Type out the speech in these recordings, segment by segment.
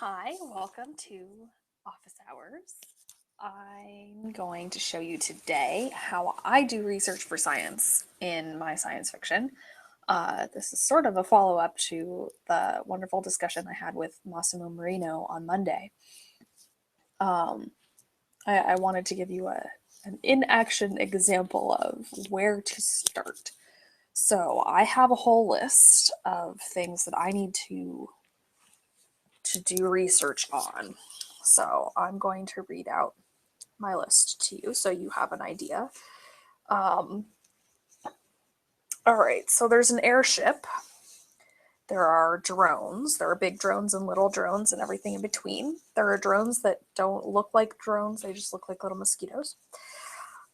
Hi, welcome to Office Hours. I'm going to show you today how I do research for science in my science fiction. This is sort of a follow up to the wonderful discussion I had with Massimo Marino on Monday. Um, I wanted to give you an in action example of where to start. So, I have a whole list of things that I need to do research on. So I'm going to read out my list to you so you have an idea. Um, all right, so there's an airship. There are drones. There are big drones and little drones and everything in between. There are drones that don't look like drones, they just look like little mosquitoes.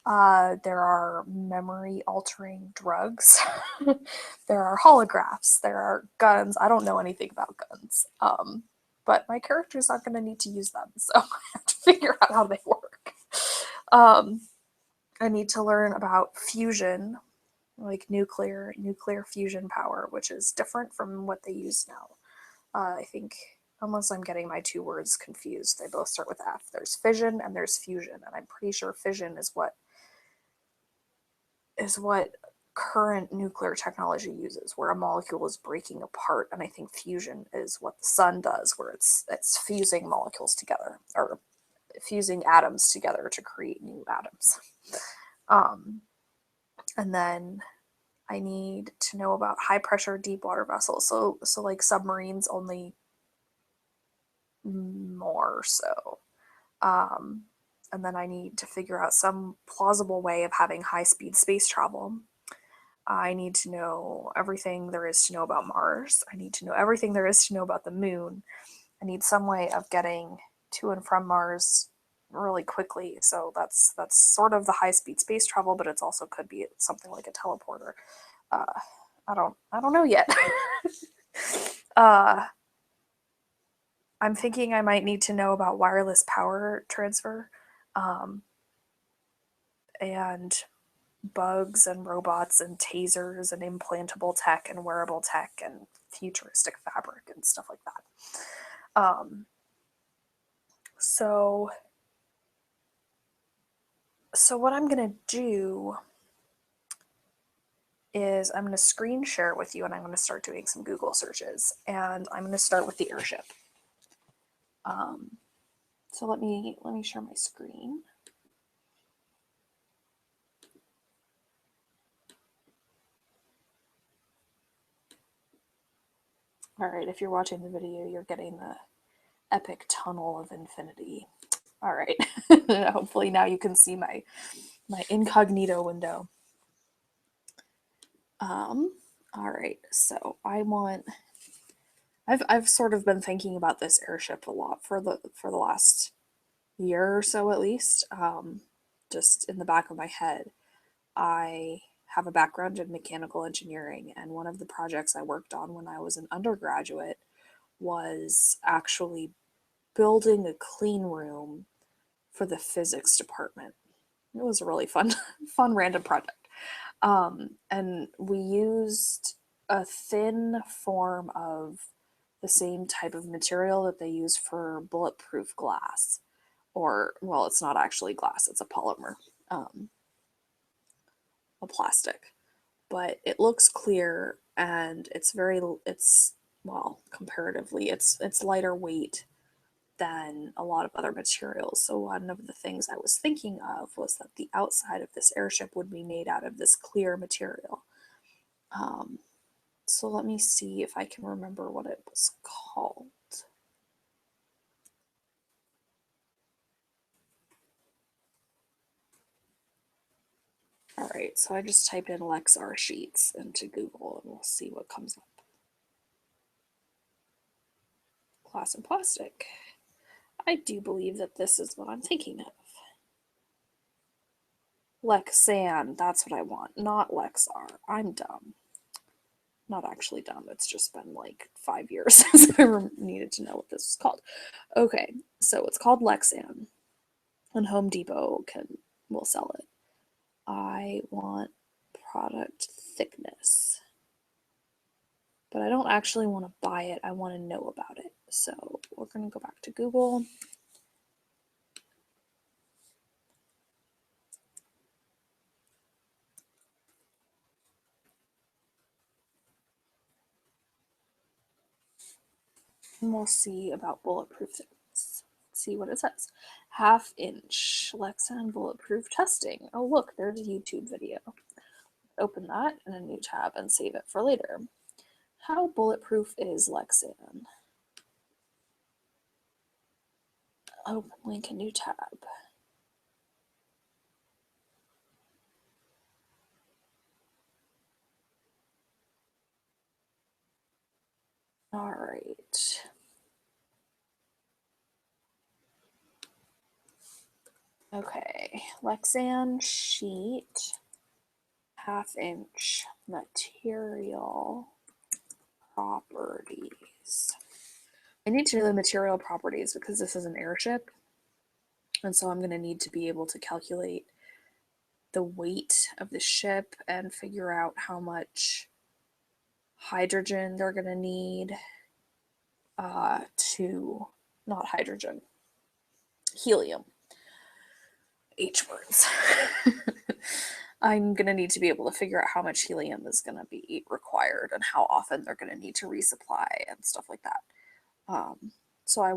There are memory altering drugs. There are holographs. There are guns. I don't know anything about guns. But my characters aren't going to need to use them, so I have to figure out how they work. Um, I need to learn about fusion, like nuclear fusion power, which is different from what they use now. I think, unless I'm getting my two words confused, they both start with F. There's fission and there's fusion, and I'm pretty sure fission is what current nuclear technology uses, where a molecule is breaking apart, and I think fusion is what the sun does, where it's fusing molecules together or fusing atoms together to create new atoms. Um, and then I need to know about high pressure deep water vessels. So like submarines, only more so. Um, and then I need to figure out some plausible way of having high speed space travel. I need to know everything there is to know about Mars. I need to know everything there is to know about the moon. I need some way of getting to and from Mars really quickly. So that's sort of the high speed space travel, but it's also could be something like a teleporter. Uh, I don't know yet. uh, I'm thinking I might need to know about wireless power transfer, um, and bugs and robots and tasers and implantable tech and wearable tech and futuristic fabric and stuff like that. So so what I'm gonna do is I'm gonna screen share it with you, and I'm gonna start doing some Google searches, and I'm gonna start with the airship. Um, so let me share my screen. All right, if you're watching the video, you're getting the epic tunnel of infinity. All right, hopefully now you can see my incognito window. Um, all right, so I've sort of been thinking about this airship a lot for the last year or so at least. Just in the back of my head, I have a background in mechanical engineering, and one of the projects I worked on when I was an undergraduate was actually building a clean room for the physics department. It was a really fun, fun random project. And we used a thin form of the same type of material that they use for bulletproof glass. Or, well, it's not actually glass, it's a polymer, um, a plastic. But it looks clear, and well, comparatively, it's lighter weight than a lot of other materials. So one of the things I was thinking of was that the outside of this airship would be made out of this clear material. Um, so let me see if I can remember what it was called. All right, so I just typed in Lexar sheets into Google, and we'll see what comes up. Glass and plastic. I do believe that this is what I'm thinking of. Lexan, that's what I want, not Lexar. I'm dumb. Not actually dumb, it's just been like 5 years since I needed to know what this was called. Okay, so it's called Lexan, and Home Depot will sell it. I want product thickness, but I don't actually want to buy it. I want to know about it. So we're going to go back to Google. And we'll see about bulletproof things. See what it says. 1/2 inch Lexan bulletproof testing. Oh, look, there's a YouTube video. Open that in a new tab and save it for later. How bulletproof is Lexan? Open link, a new tab. All right. Okay, Lexan sheet, 1/2 inch material properties. I need to know the material properties because this is an airship. And so I'm going to need to be able to calculate the weight of the ship and figure out how much hydrogen they're going to need not hydrogen, helium. H words. I'm going to need to be able to figure out how much helium is going to be required and how often they're going to need to resupply and stuff like that. So I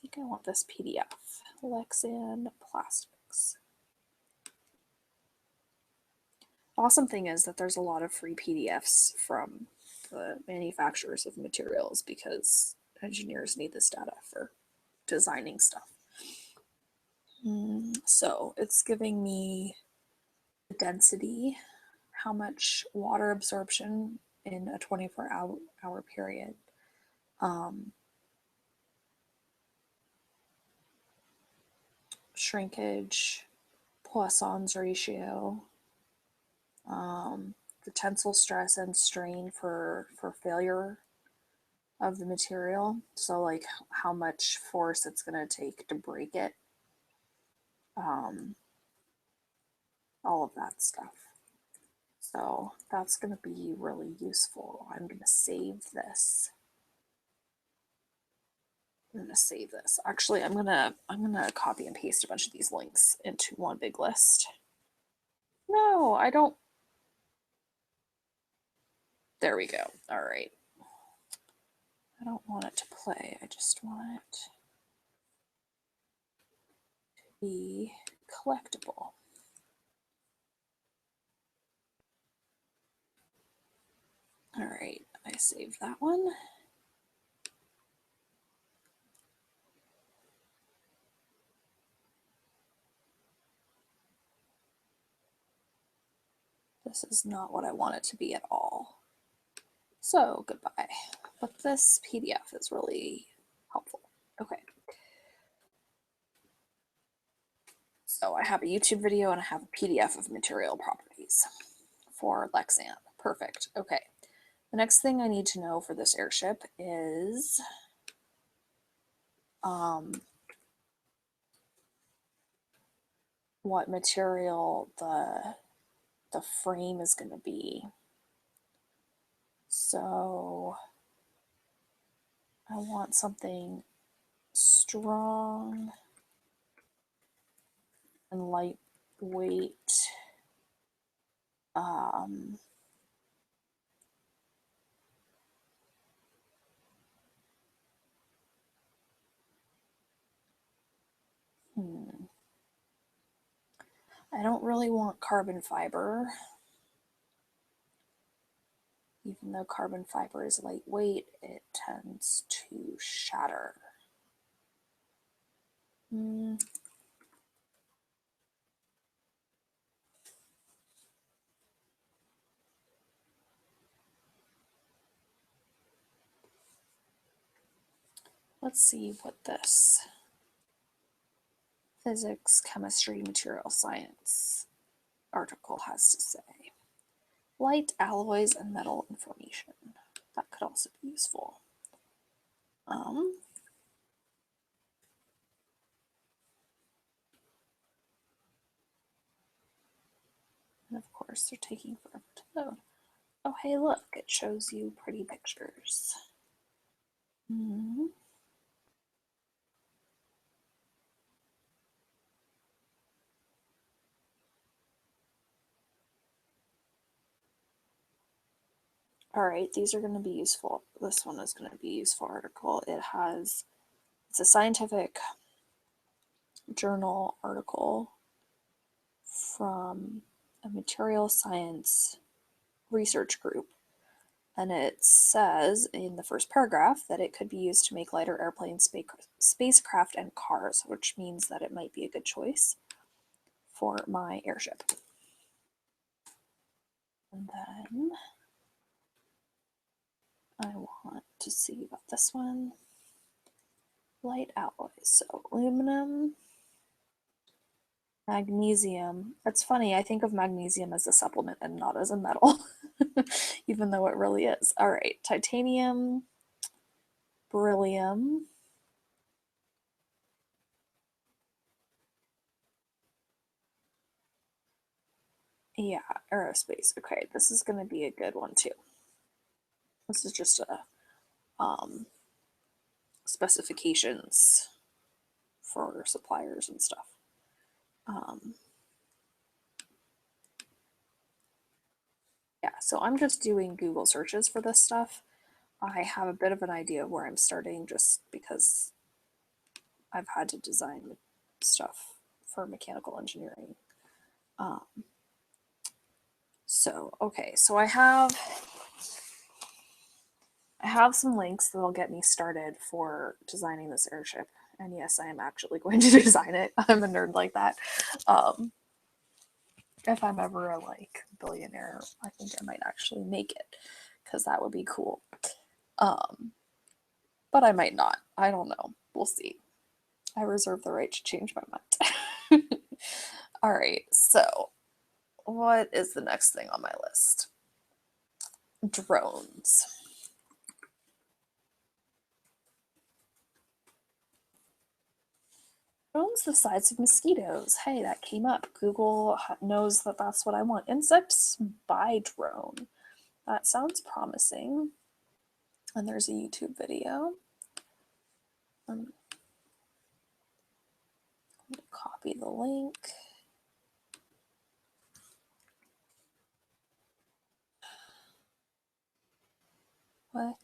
think I want this PDF, Lexan Plastics. Awesome thing is that there's a lot of free PDFs from the manufacturers of materials because engineers need this data for designing stuff. So it's giving me the density, how much water absorption in a 24-hour period. Shrinkage, Poisson's ratio, the tensile stress and strain for failure of the material. So like how much force it's going to take to break it. All of that stuff. So that's going to be really useful. I'm going to save this. Actually, I'm gonna copy and paste a bunch of these links into one big list. No, I don't. There we go. All right. I don't want it to play. I just want it to be collectible. All right, I saved that one. This is not what I want it to be at all. So goodbye. But this PDF is really helpful. Okay. So I have a YouTube video and I have a PDF of material properties for Lexan. Perfect. Okay. The next thing I need to know for this airship is what material the frame is going to be. So I want something strong and lightweight. I don't really want carbon fiber. Even though carbon fiber is lightweight, it tends to shatter. Let's see what this physics, chemistry, material science article has to say. Light alloys and metal information. That could also be useful. And of course, they're taking forever to load. Oh, hey, look, it shows you pretty pictures. All right, these are going to be useful. This one is going to be a useful article. It's a scientific journal article from a material science research group. And it says in the first paragraph that it could be used to make lighter airplanes, spacecraft, and cars, which means that it might be a good choice for my airship. And then I want to see about this one. Light alloys. So aluminum, magnesium. It's funny, I think of magnesium as a supplement and not as a metal, even though it really is. All right, titanium, beryllium. Yeah, aerospace. Okay, this is going to be a good one too. This is just a specifications for suppliers and stuff. Yeah, so I'm just doing Google searches for this stuff. I have a bit of an idea of where I'm starting just because I've had to design stuff for mechanical engineering. So, okay, so I have some links that'll get me started for designing this airship. And yes, I am actually going to design it. I'm a nerd like that. If I'm ever a billionaire, I think I might actually make it because that would be cool. But I might not. I don't know. We'll see. I reserve the right to change my mind. All right, so what is the next thing on my list? Drones. Drones the size of mosquitoes. Hey, that came up. Google knows that that's what I want. Insects by drone. That sounds promising. And there's a YouTube video. I'm going to copy the link. What?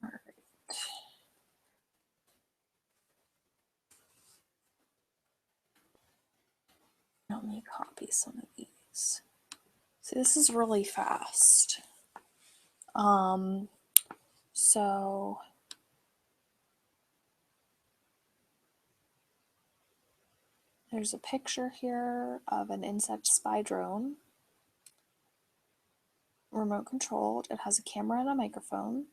All right. Let me copy some of these. See, this is really fast. So there's a picture here of an insect spy drone, remote controlled. It has a camera and a microphone.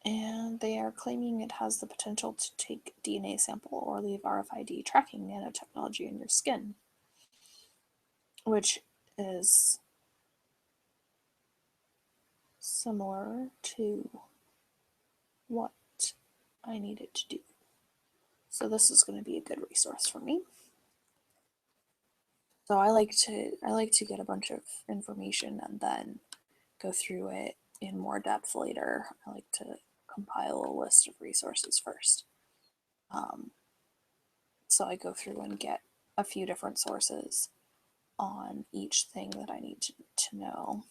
And they are claiming it has the potential to take DNA sample or leave RFID tracking nanotechnology in your skin, which is similar to what I needed to do. So this is going to be a good resource for me. So I like to get a bunch of information and then go through it in more depth later. I like to compile a list of resources first. So I go through and get a few different sources on each thing that I need to know.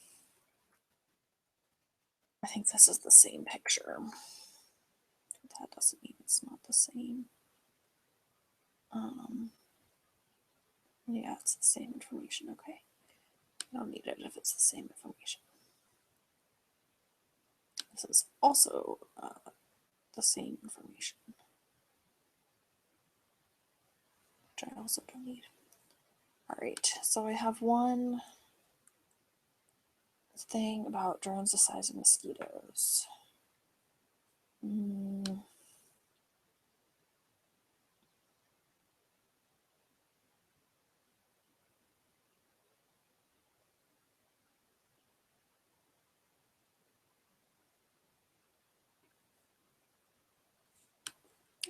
I think this is the same picture. That doesn't mean it's not the same. Yeah, it's the same information. Okay. I don't need it if it's the same information. This is also the same information, which I also don't need. All right, so I have one thing about drones the size of mosquitoes.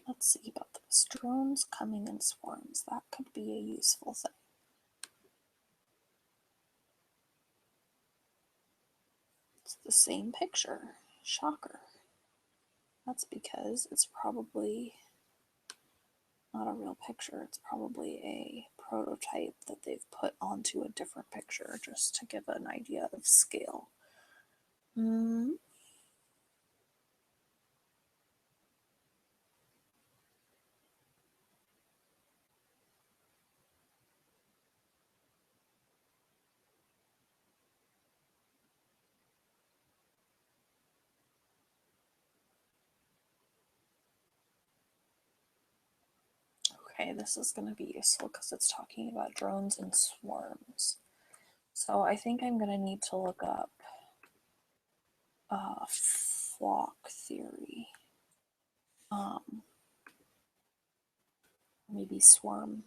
Let's see about this. Drones coming in swarms. That could be a useful thing. It's the same picture. Shocker. That's because it's probably not a real picture. It's probably a prototype that they've put onto a different picture just to give an idea of scale. Okay, this is going to be useful because it's talking about drones and swarms. So I think I'm going to need to look up flock theory. Maybe swarm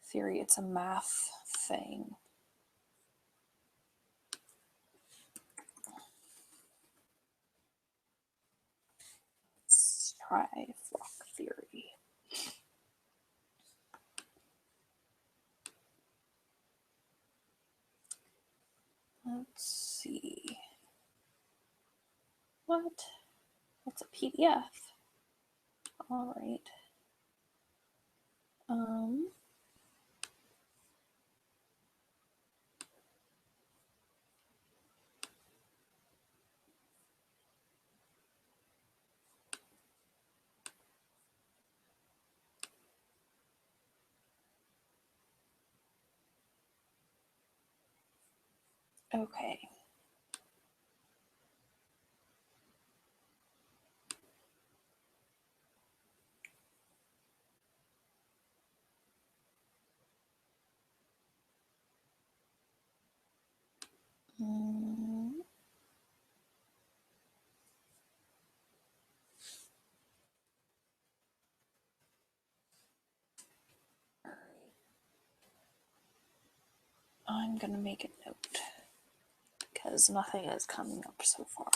theory. It's a math thing. Let's try flock theory. Let's see. What? That's a PDF. All right. Okay. I'm going to make a note because nothing is coming up so far.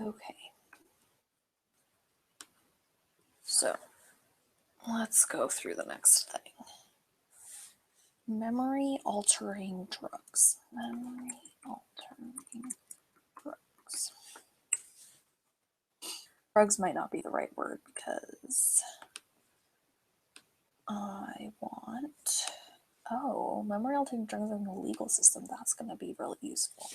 Okay. So let's go through the next thing. Memory altering drugs. Memory altering drugs. Drugs might not be the right word because I want, memory altering drugs in the legal system. That's going to be really useful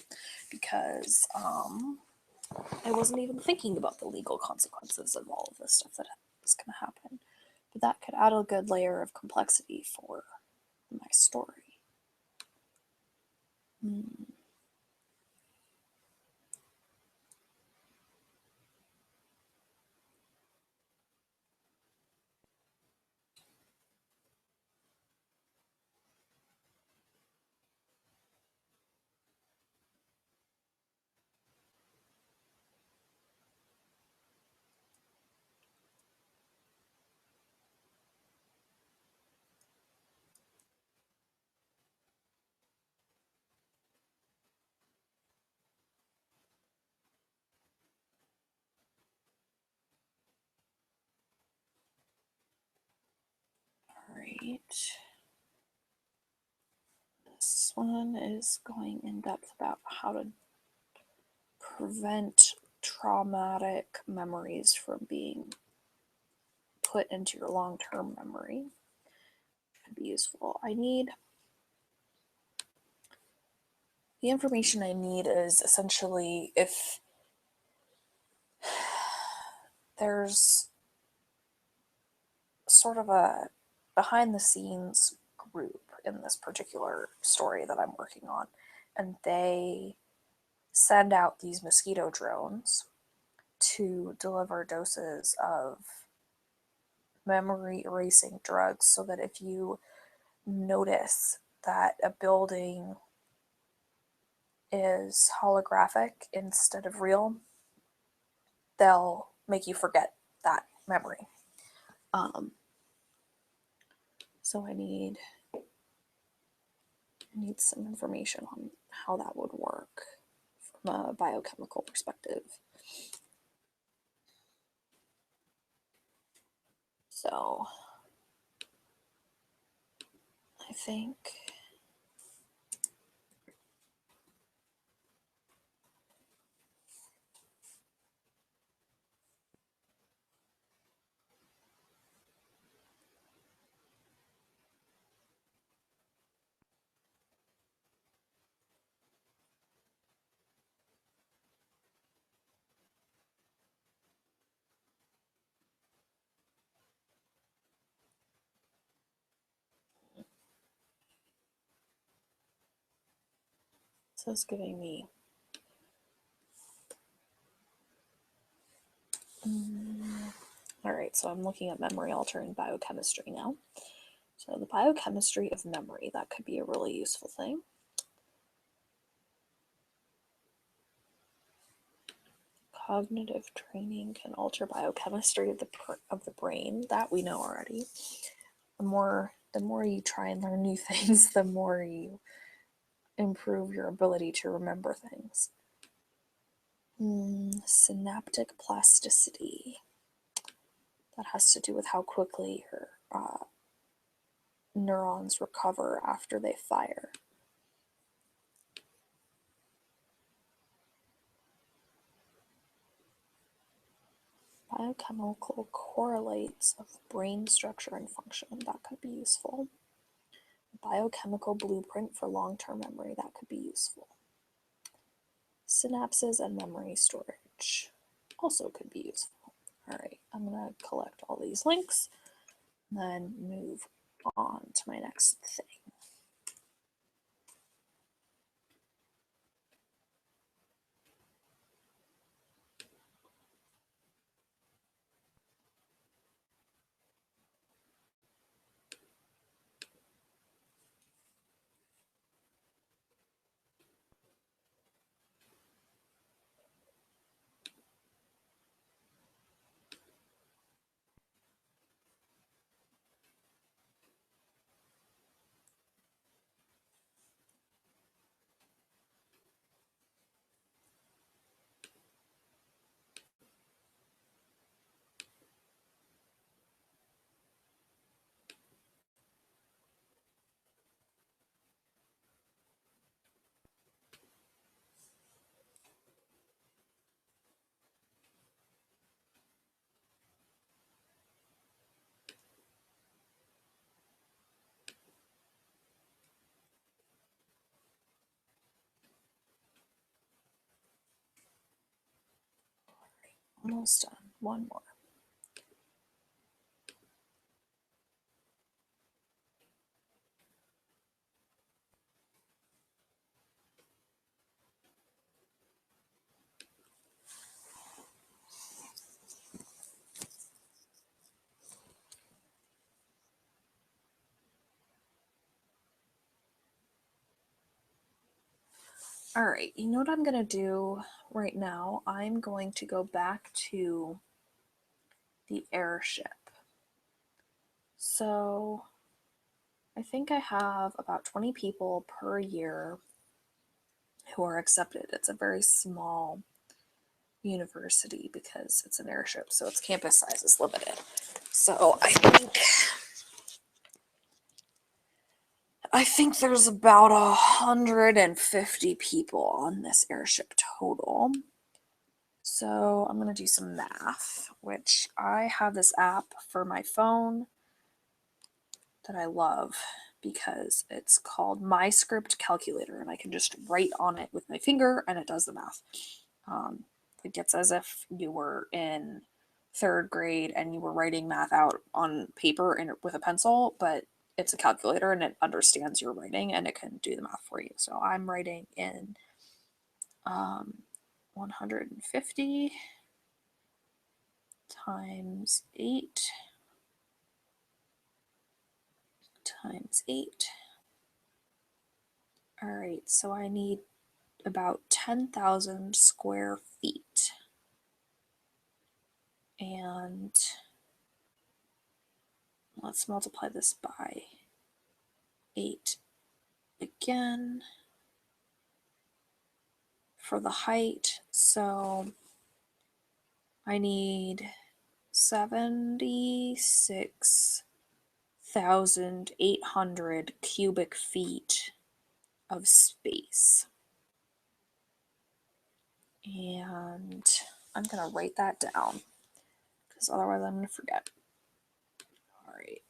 because I wasn't even thinking about the legal consequences of all of this stuff that is going to happen. But that could add a good layer of complexity for my story. All right. This one is going in depth about how to prevent traumatic memories from being put into your long-term memory. Could be useful. The information I need is essentially if there's sort of a behind the scenes group in this particular story that I'm working on, and they send out these mosquito drones to deliver doses of memory erasing drugs so that if you notice that a building is holographic instead of real, they'll make you forget that memory. So I need some information on how that would work from a biochemical perspective. So I think so it's giving me all right, so I'm looking at memory altering biochemistry now. So the biochemistry of memory, that could be a really useful thing. Cognitive training can alter biochemistry of the brain. That we know already. The more you try and learn new things, the more you improve your ability to remember things. Synaptic plasticity. That has to do with how quickly your neurons recover after they fire. Biochemical correlates of brain structure and function. That could be useful. Biochemical blueprint for long-term memory. That could be useful. Synapses and memory storage also could be useful. All right, I'm going to collect all these links and then move on to my next thing. Almost done. One more. All right, you know what I'm going to do right now? I'm going to go back to the airship. So I think I have about 20 people per year who are accepted. It's a very small university because it's an airship, so its campus size is limited. So I think there's about 150 people on this airship total. So I'm going to do some math, which I have this app for my phone that I love because it's called My Script Calculator, and I can just write on it with my finger and it does the math. It gets as if you were in third grade and you were writing math out on paper and with a pencil, but it's a calculator and it understands your writing and it can do the math for you. So I'm writing in 150 times 8 times 8. All right, so I need about 10,000 square feet. And let's multiply this by 8 again for the height. So I need 76,800 cubic feet of space. And I'm going to write that down because otherwise I'm going to forget. All right.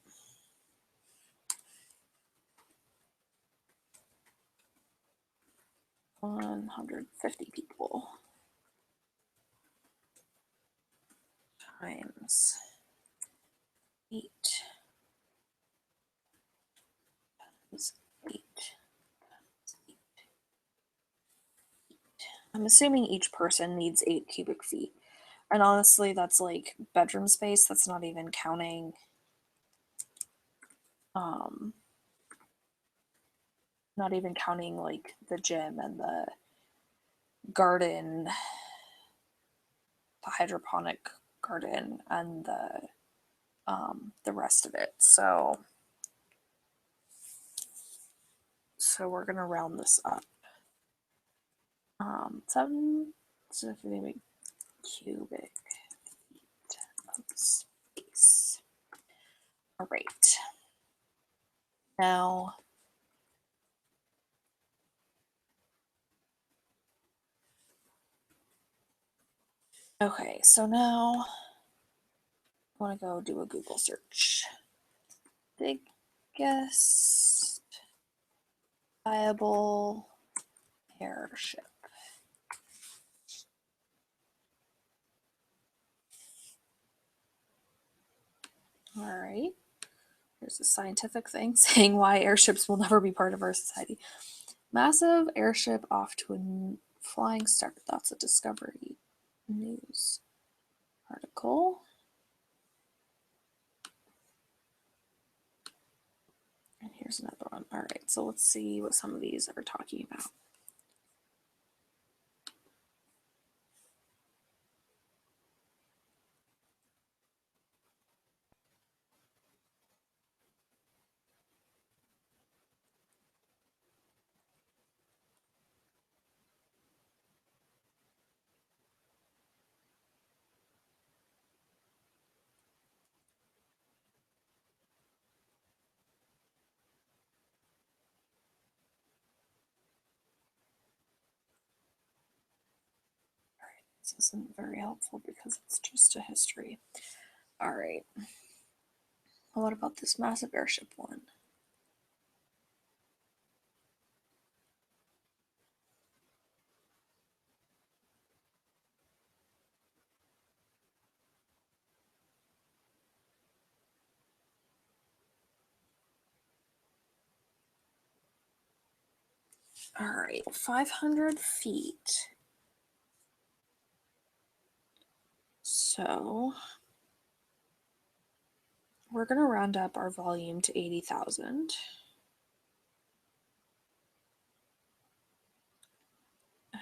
$150 people times 8 times 8 times 8. I'm assuming each person needs 8 cubic feet. And honestly, that's like bedroom space. That's not even counting not even counting like the gym and the garden, the hydroponic garden and the rest of it. So we're gonna round this up. 750 cubic feet of space. All right. Now, okay, so now I want to go do a Google search. Biggest viable airship. All right. Here's a scientific thing saying why airships will never be part of our society. Massive airship off to a flying start. That's a Discovery News article. And here's another one. All right, so let's see what some of these are talking about. This isn't very helpful because it's just a history. All right. Well, what about this massive airship one? All right, 500 feet. So we're going to round up our volume to 80,000.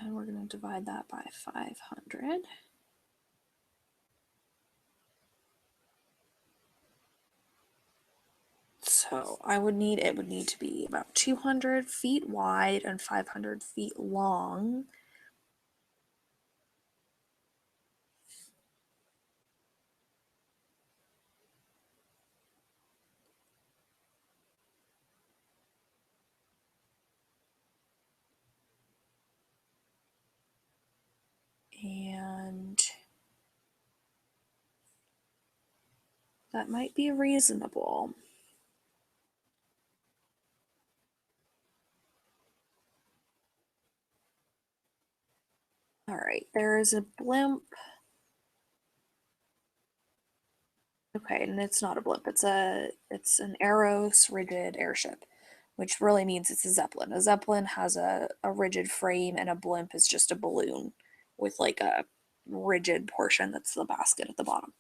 And we're going to divide that by 500. So it would need to be about 200 feet wide and 500 feet long. And that might be reasonable. All right, there is a blimp Okay, and it's not a blimp. It's an Aros rigid airship, which really means it's a Zeppelin. A Zeppelin has a rigid frame, and a blimp is just a balloon with like a rigid portion that's the basket at the bottom.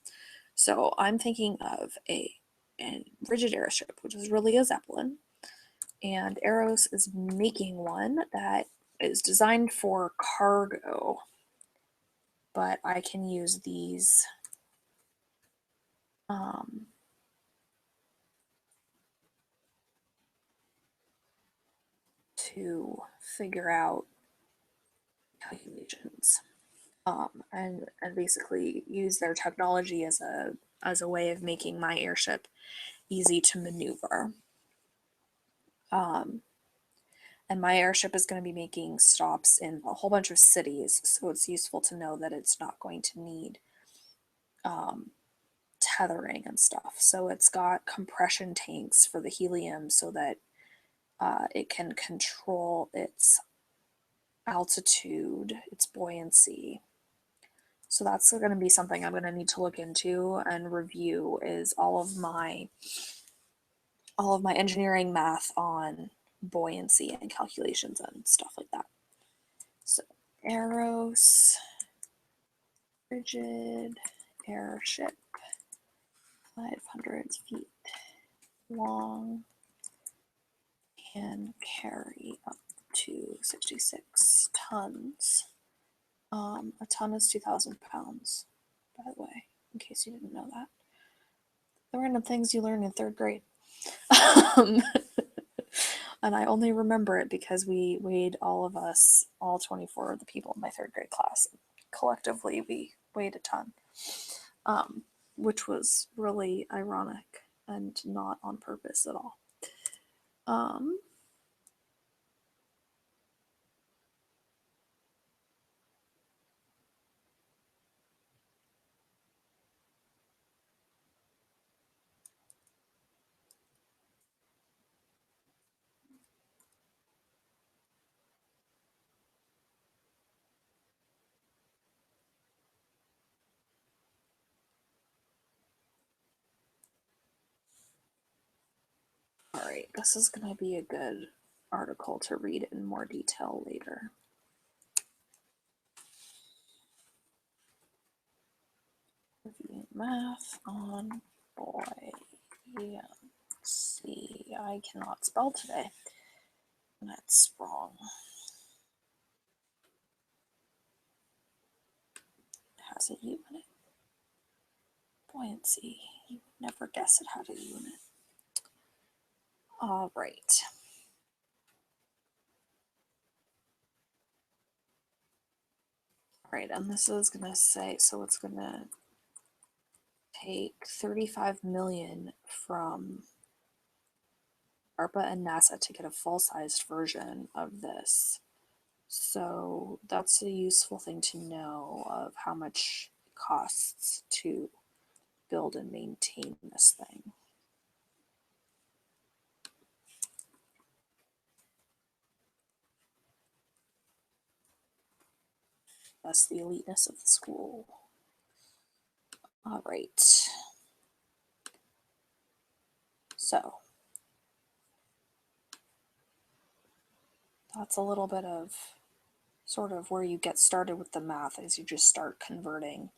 So I'm thinking of a rigid airship, which is really a Zeppelin, and Aros is making one that is designed for cargo, but I can use these um, to figure out calculations, and basically use their technology as a way of making my airship easy to maneuver. Um, and my airship is going to be making stops in a whole bunch of cities, so it's useful to know that it's not going to need um, tethering and stuff. So it's got compression tanks for the helium so that it can control its altitude, its buoyancy. So that's going to be something I'm going to need to look into and review is all of my engineering math on buoyancy and calculations and stuff like that. So Aros rigid airship 500 feet long, can carry up to 66 tons. A ton is 2,000 pounds, by the way, in case you didn't know that. The random things you learn in third grade. um, and I only remember it because we weighed all of us, all 24 of the people in my third grade class. Collectively, we weighed a ton, um, which was really ironic and not on purpose at all. Um, all right, this is going to be a good article to read in more detail later. Review math on buoyancy. I cannot spell today. That's wrong. It has a U in it. Buoyancy. You would never guess it had a U in it. All right. All right, and this is going to say, so it's going to take 35 million from ARPA and NASA to get a full-sized version of this. So that's a useful thing to know of how much it costs to build and maintain this thing. That's the eliteness of the school. All right. So that's a little bit of sort of where you get started with the math as you just start converting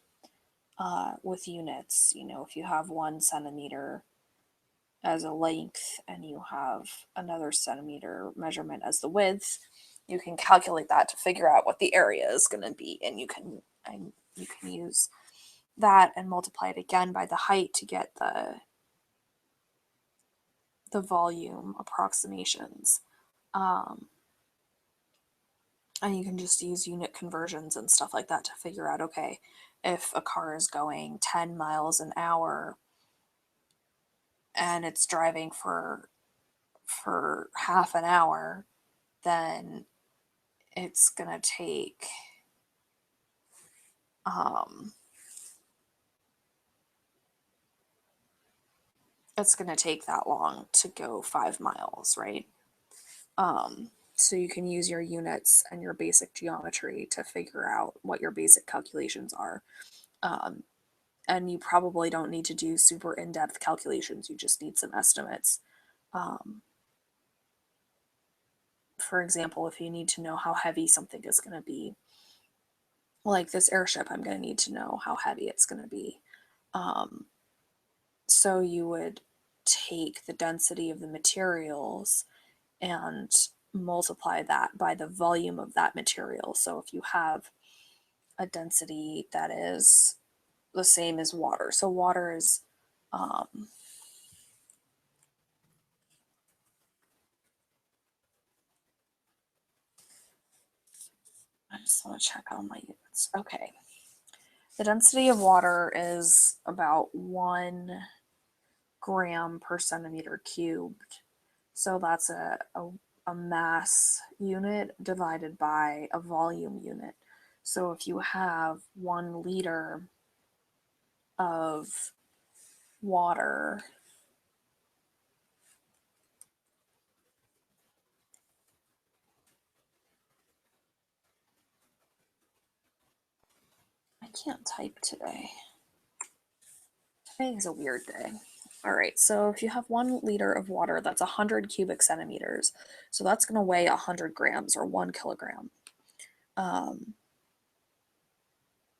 with units. You know, if you have 1 centimeter as a length and you have another centimeter measurement as the width, you can calculate that to figure out what the area is going to be, and you can use that and multiply it again by the height to get the volume approximations. And you can just use unit conversions and stuff like that to figure out, okay, if a car is going 10 miles an hour and it's driving for half an hour, then it's gonna take it's gonna take that long to go 5 miles, right? So you can use your units and your basic geometry to figure out what your basic calculations are. and you probably don't need to do super in-depth calculations. You just need some estimates. For example, if you need to know how heavy something is going to be, like this airship, I'm going to need to know how heavy it's going to be. So you would take the density of the materials and multiply that by the volume of that material. So if you have a density that is the same as water, so water is I just want to check all my units. Okay. The density of water is about 1 gram per centimeter cubed. So that's a mass unit divided by a volume unit. So if you have 1 liter of water, I can't type today. Today is a weird day. All right, so if you have 1 liter of water, that's 100 cubic centimeters. So that's going to weigh 100 grams or 1 kilogram.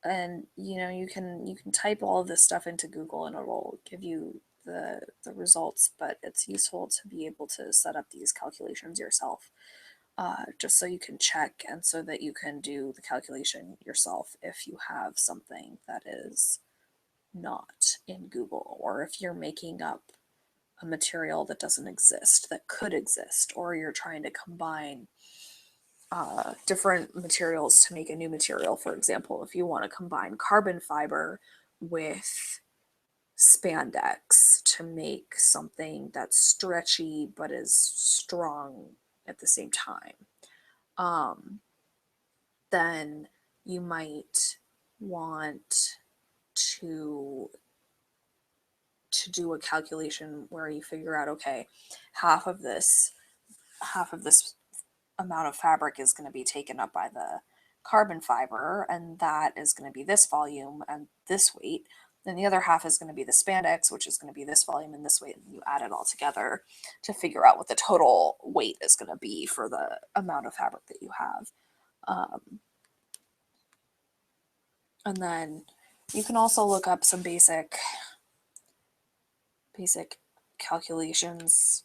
And you can type all of this stuff into Google and it'll give you the results, but it's useful to be able to set up these calculations yourself, just so you can check and so that you can do the calculation yourself if you have something that is not in Google, or if you're making up a material that doesn't exist that could exist, or you're trying to combine different materials to make a new material. For example, if you want to combine carbon fiber with spandex to make something that's stretchy but is strong at the same time, then you might want to do a calculation where you figure out, okay, half of this amount of fabric is going to be taken up by the carbon fiber, and that is going to be this volume and this weight. Then the other half is going to be the spandex, which is going to be this volume and this weight, and you add it all together to figure out what the total weight is going to be for the amount of fabric that you have. And then you can also look up some basic calculations.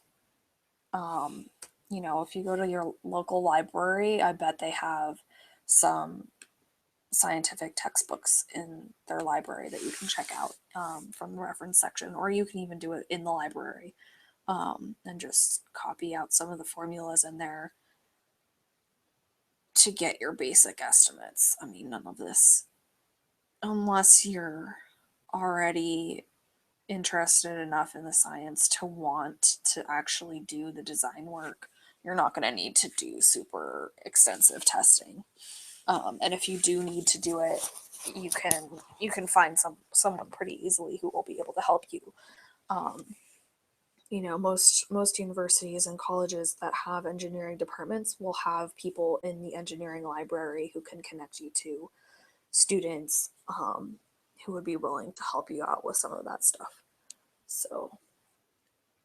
If you go to your local library, I bet they have some scientific textbooks in their library that you can check out from the reference section, or you can even do it in the library and just copy out some of the formulas in there to get your basic estimates. I mean, none of this, unless you're already interested enough in the science to want to actually do the design work, you're not going to need to do super extensive testing. And if you do need to do it, you can find someone pretty easily who will be able to help you. Most universities and colleges that have engineering departments will have people in the engineering library who can connect you to students who would be willing to help you out with some of that stuff. So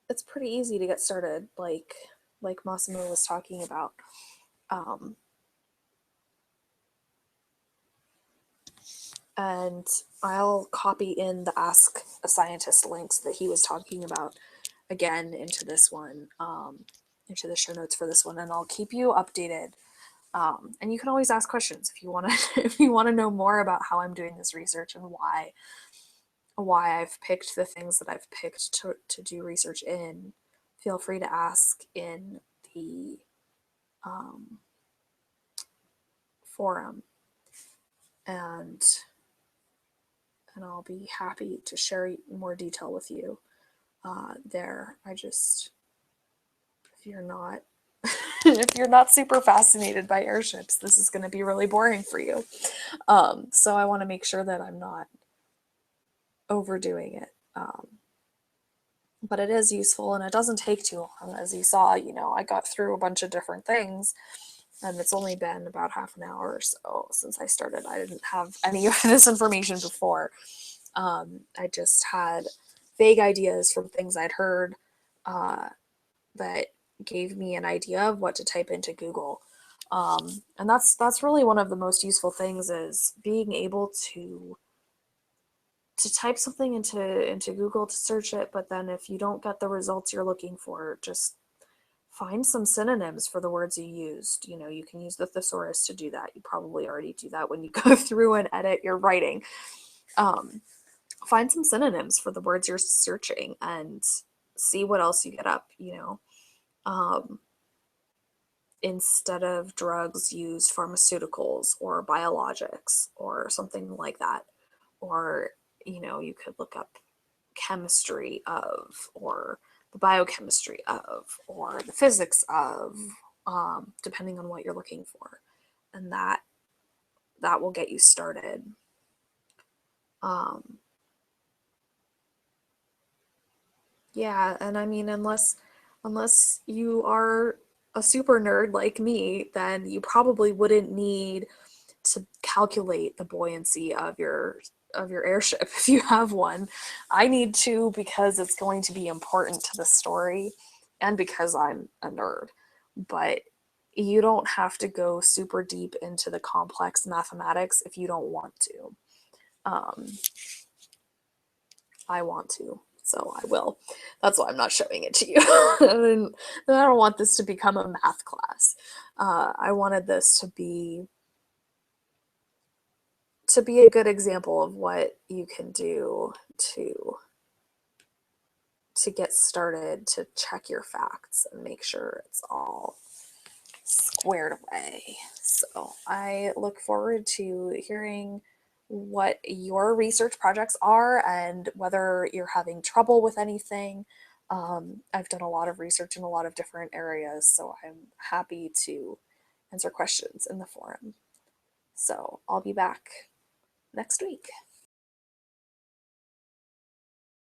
it's pretty easy to get started, like Massimo was talking about. And I'll copy in the Ask a Scientist links that he was talking about again into this one, into the show notes for this one, and I'll keep you updated. And you can always ask questions if you want to if you want to know more about how I'm doing this research and why I've picked the things that I've picked to do research in. Feel free to ask in the forum, and I'll be happy to share more detail with you there. If you're not if you're not super fascinated by airships, this is going to be really boring for you. So I want to make sure that I'm not overdoing it. But it is useful and it doesn't take too long. As you saw, I got through a bunch of different things, and it's only been about half an hour or so since I started. I didn't have any of this information before. I just had vague ideas from things I'd heard that gave me an idea of what to type into Google. And that's really one of the most useful things, is being able to type something into Google to search it, but then if you don't get the results you're looking for, just find some synonyms for the words you used. You know, you can use the thesaurus to do that. You probably already do that when you go through and edit your writing. Um, find some synonyms for the words you're searching and see what else you get up, you know. Um, Instead of drugs, use pharmaceuticals or biologics or something like that. Or, you know, you could look up chemistry of, or the biochemistry of, or the physics of, depending on what you're looking for. And that will get you started. Um, yeah, and I mean, unless you are a super nerd like me, then you probably wouldn't need to calculate the buoyancy of your airship if you have one. I need to, because it's going to be important to the story and because I'm a nerd. But you don't have to go super deep into the complex mathematics if you don't want to. Um, I want to, so I will. That's why I'm not showing it to you. I don't want this to become a math class. I wanted this to be a good example of what you can do to get started, to check your facts and make sure it's all squared away. So I look forward to hearing what your research projects are and whether you're having trouble with anything. I've done a lot of research in a lot of different areas, so I'm happy to answer questions in the forum. So I'll be back next week.